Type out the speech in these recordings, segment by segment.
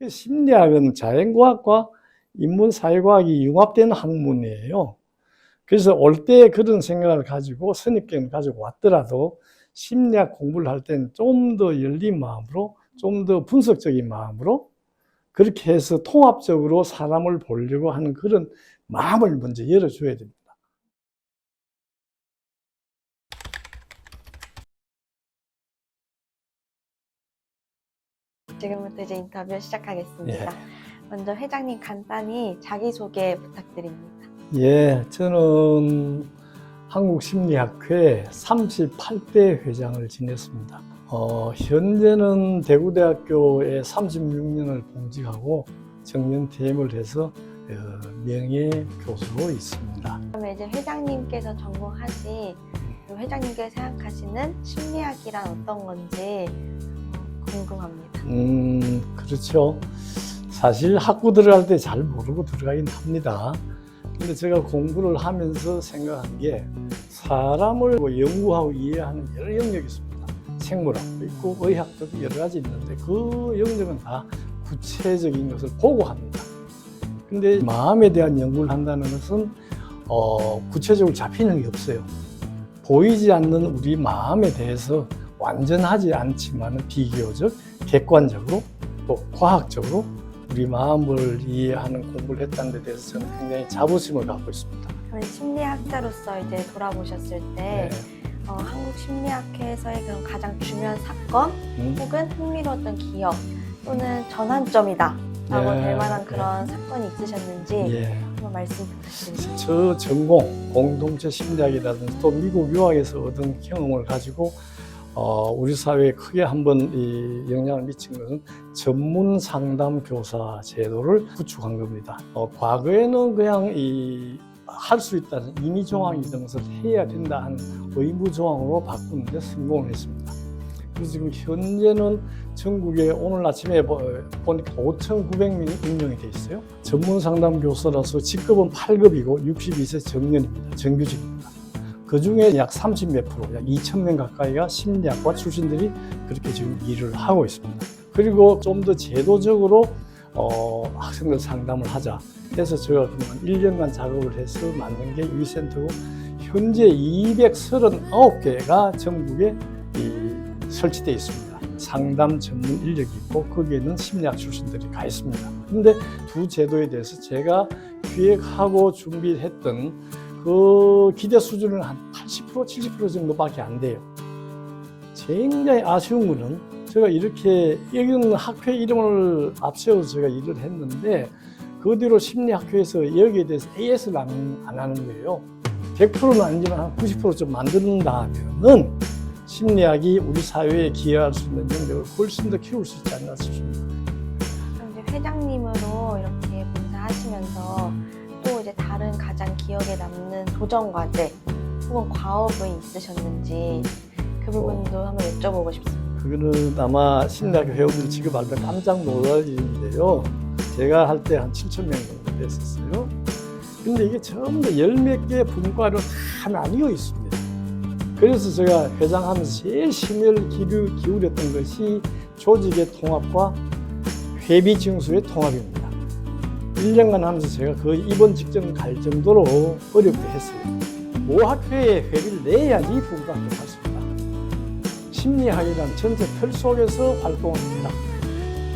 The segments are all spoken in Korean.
심리학은 자연과학과 인문사회과학이 융합된 학문이에요. 그래서 올 때 그런 생각을 가지고 선입견을 가지고 왔더라도 심리학 공부를 할 때는 좀 더 열린 마음으로, 좀 더 분석적인 마음으로 그렇게 해서 통합적으로 사람을 보려고 하는 그런 마음을 먼저 열어줘야 됩니다. 지금부터 이제 인터뷰 시작하겠습니다. 예. 먼저 회장님 간단히 자기소개 부탁드립니다. 예, 저는 한국심리학회 38대 회장을 지냈습니다. 현재는 대구대학교에 36년을 봉직하고 정년 퇴임을 해서 명예교수로 있습니다. 그러면 이제 회장님께서 전공하신, 그리고 회장님께서 생각하시는 심리학이란 어떤 건지 궁금합니다. 그렇죠. 사실 학부 들어갈 때 잘 모르고 들어가긴 합니다. 근데 제가 공부를 하면서 생각한 게 사람을 연구하고 이해하는 여러 영역이 있습니다. 생물학도 있고 의학도 여러 가지 있는데 그 영역은 다 구체적인 것을 보고 합니다. 근데 마음에 대한 연구를 한다는 것은 구체적으로 잡히는 게 없어요. 보이지 않는 우리 마음에 대해서 완전하지 않지만 비교적 객관적으로 또 과학적으로 우리 마음을 이해하는 공부를 했다는 데 대해서 저는 굉장히 자부심을 갖고 있습니다. 그럼 심리학자로서 이제 돌아보셨을 때 한국 심리학회에서의 그런 가장 중요한 사건 혹은 흥미로웠던 기억 또는 전환점이다 라고 될 만한 그런 사건이 있으셨는지 한번 말씀 부탁드립니다. 저 전공 공동체 심리학이라든지 또 미국 유학에서 얻은 경험을 가지고 우리 사회에 크게 한번 이 영향을 미친 것은 전문 상담 교사 제도를 구축한 겁니다. 과거에는 그냥 할 수 있다는 임의 조항이 있는 것을 해야 된다 하는 의무 조항으로 바꾸는데 성공을 했습니다. 그래서 지금 현재는 전국에 오늘 아침에 보니까 5,900명이 임용이 돼 있어요. 전문 상담 교사라서 직급은 8급이고 62세 정년입니다. 정규직입니다. 그 중에 약 30몇 프로, 약 2,000명 가까이가 심리학과 출신들이 그렇게 지금 일을 하고 있습니다. 그리고 좀 더 제도적으로 학생들 상담을 하자. 그래서 제가 그동안 1년간 작업을 해서 만든 게 이 센터고 현재 239개가 전국에 설치되어 있습니다. 상담 전문 인력이 있고 거기에는 심리학 출신들이 가 있습니다. 그런데 두 제도에 대해서 제가 기획하고 준비했던 그 기대 수준은 한 80%, 70% 정도밖에 안 돼요. 굉장히 아쉬운 거는 제가 이렇게 여기는 학회 이름을 앞세워서 제가 일을 했는데 그 뒤로 심리학회에서 여기에 대해서 AS를 안 하는 거예요. 100%는 아니지만 한 90% 좀 만든다면은 심리학이 우리 사회에 기여할 수 있는 영역을 훨씬 더 키울 수 있지 않나 싶습니다. 그럼 이제 회장님으로 이렇게 봉사하시면서 또 이제 다른 가장 기억에 남는 도전 과제 혹은 과업이 있으셨는지 그 부분도 한번 여쭤보고 싶습니다. 그거는 아마 심리학 회원들이 지금 알면 깜짝 놀랄 일인데요. 제가 할 때 한 7,000명 정도 됐었어요. 근데 이게 전부 10몇 개 분과로 다 나뉘어 있습니다. 그래서 제가 회장하면서 제일 심혈을 기울였던 것이 조직의 통합과 회비 징수의 통합입니다. 1년간 하면서 제가 거의 입원 직전 갈 정도로 어렵게 했어요. 모학회에 회비를 내야지 분과학교 갔습니다. 심리학이란 전체 틀 속에서 활동을 합니다.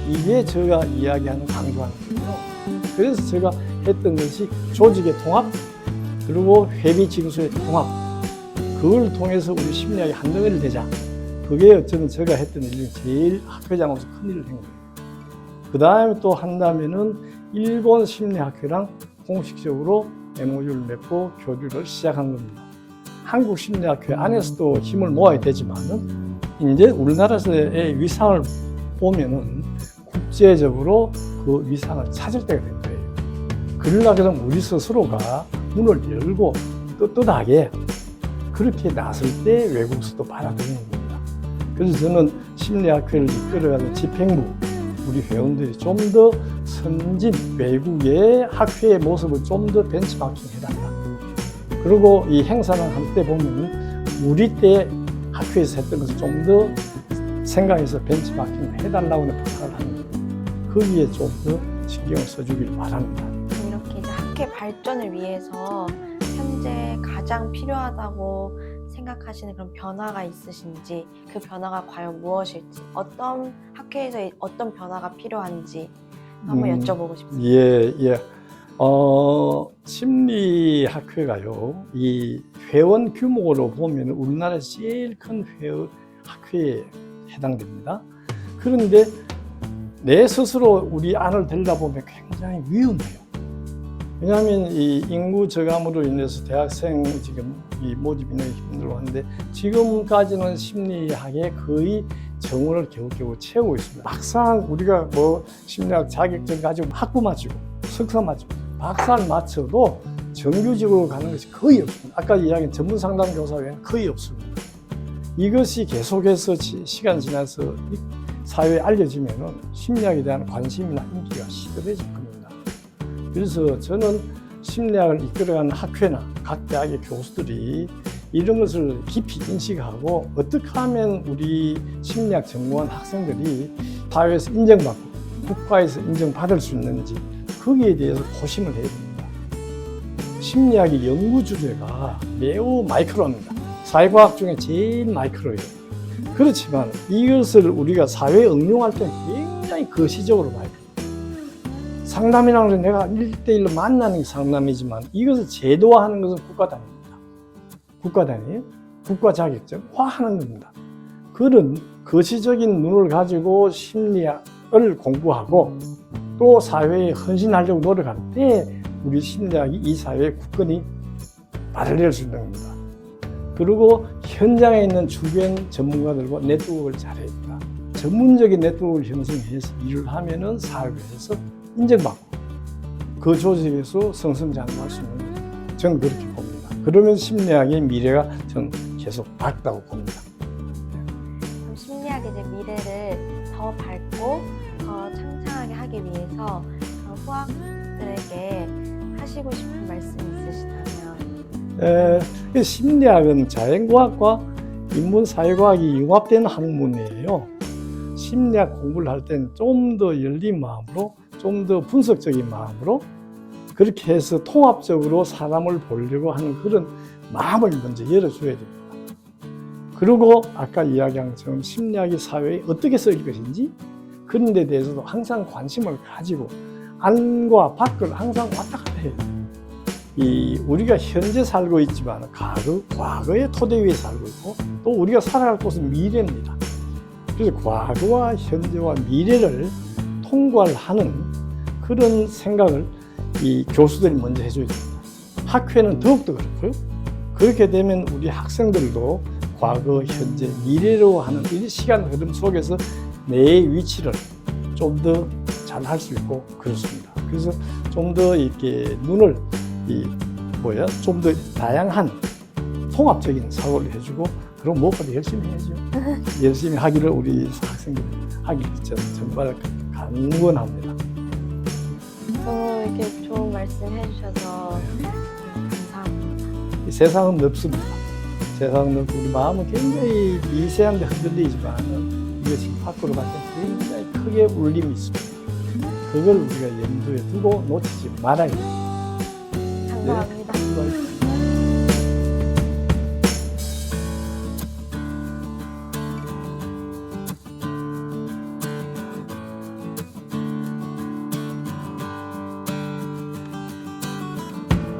이게 제가 이야기하는 강조하는 거예요. 그래서 제가 했던 것이 조직의 통합 그리고 회비 징수의 통합 그걸 통해서 우리 심리학의 한 덩어리를 내자. 그게 어쩌면 제가 했던 일 중에 제일 학회장으로서 큰 일을 한 거예요. 그 다음에 또 한다면은 일본 심리학회랑 공식적으로 MOU를 맺고 교류를 시작한 겁니다. 한국 심리학회 안에서도 힘을 모아야 되지만은 이제 우리나라에서의 위상을 보면은 국제적으로 그 위상을 찾을 때가 된 거예요. 그러려면 우리 스스로가 문을 열고 떳떳하게 그렇게 나설 때 외국에서도 받아들이는 겁니다. 그래서 저는 심리학회를 이끌어가는 집행부, 우리 회원들이 좀 더 선진 외국의 학회의 모습을 좀 더 벤치마킹 해달라. 그리고 이 행사를 할 때 보면 우리 때 학회에서 했던 것을 좀 더 생각해서 벤치마킹을 해달라고 부탁을 하는 거예요. 거기에 좀 더 신경을 써주길 바랍니다. 이렇게 이제 학회 발전을 위해서 현재 가장 필요하다고 생각하시는 그런 변화가 있으신지, 그 변화가 과연 무엇일지, 어떤 학회에서 어떤 변화가 필요한지 한번 여쭤보고 싶습니다. 예. 심리학회가요, 이 회원 규모로 보면 우리나라에서 제일 큰 학회에 해당됩니다. 그런데 내 스스로 우리 안을 들여다보면 굉장히 위험해요. 왜냐하면 이 인구 저감으로 인해서 대학생 지금 이 모집이 너무 힘들고 하는데, 지금까지는 심리학에 거의 정원을 겨우겨우 채우고 있습니다. 막상 우리가 뭐 심리학 자격증 가지고 학부 마치고 석사 마치고 박사를 마쳐도 정규직으로 가는 것이 거의 없습니다. 아까 이야기한 전문 상담 교사 외에는 거의 없습니다. 이것이 계속해서 시간 지나서 사회에 알려지면은 심리학에 대한 관심이나 인기가 시들해질 겁니다. 그래서 저는 심리학을 이끌어가는 학회나 각 대학의 교수들이 이런 것을 깊이 인식하고 어떻게 하면 우리 심리학 전공한 학생들이 사회에서 인정받고 국가에서 인정받을 수 있는지, 거기에 대해서 고심을 해야 됩니다. 심리학의 연구 주제가 매우 마이크로입니다. 사회과학 중에 제일 마이크로예요. 그렇지만 이것을 우리가 사회에 응용할 때는 굉장히 거시적으로 봐야 돼요. 상담이라는 것은 내가 1대1로 만나는 게 상담이지만, 이것을 제도화하는 것은 국가 단위입니다. 국가 단위, 국가 자격증화하는 겁니다. 그런 거시적인 눈을 가지고 심리학을 공부하고 또 사회에 헌신하려고 노력할 때 우리 심리학이 이 사회의 굳건히 발휘할 수 있는 겁니다. 그리고 현장에 있는 주변 전문가들과 네트워크를 잘해야 됩니다. 전문적인 네트워크를 형성해서 일을 하면은 사회에서 인정받고 그 조직에서 성승장구할 수 있는 겁니다. 저는 그렇게 봅니다. 그러면 심리학의 미래가 저는 계속 밝다고 봅니다. 그럼 심리학의 이제 미래를 더 밝고 더 창창하게 하기 위해서 후학들에게 하시고 싶은 말씀 있으시다면? 심리학은 자연과학과 인문사회과학이 융합된 학문이에요. 심리학 공부를 할 때는 좀 더 열린 마음으로, 좀 더 분석적인 마음으로, 그렇게 해서 통합적으로 사람을 보려고 하는 그런 마음을 먼저 열어줘야 됩니다. 그리고 아까 이야기한 것처럼 심리학이 사회에 어떻게 쓰일 것인지, 그런 데 대해서도 항상 관심을 가지고 안과 밖을 항상 왔다 갔다 해요. 우리가 현재 살고 있지만 과거의 토대 위에 살고 있고, 또 우리가 살아갈 곳은 미래입니다. 그래서 과거와 현재와 미래를 통괄하는 그런 생각을 이 교수들이 먼저 해줘야 됩니다. 학회는 더욱더 그렇고요. 그렇게 되면 우리 학생들도 과거, 현재, 미래로 하는 이 시간 흐름 속에서 내 위치를 좀 더 잘 할 수 있고 그렇습니다. 그래서 좀 더 이렇게 눈을 좀 더 다양한 통합적인 사고를 해주고, 그리고 무엇보다 열심히 해야죠. 열심히 하기를 우리 학생들이 하기를 정말 강권합니다. 너무 이렇게 좋은 말씀 해주셔서 감사합니다. 이 세상은 넓습니다. 세상은 넓고 우리 마음은 굉장히 미세한데 흔들리지만 이것이 밖으로 갈 때 굉장히 크게 울림이 있습니다. 그걸 우리가 염두에 두고 놓치지 말아야 됩니다. 감사합니다. 네, 수고하셨습니다.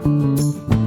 Thank you.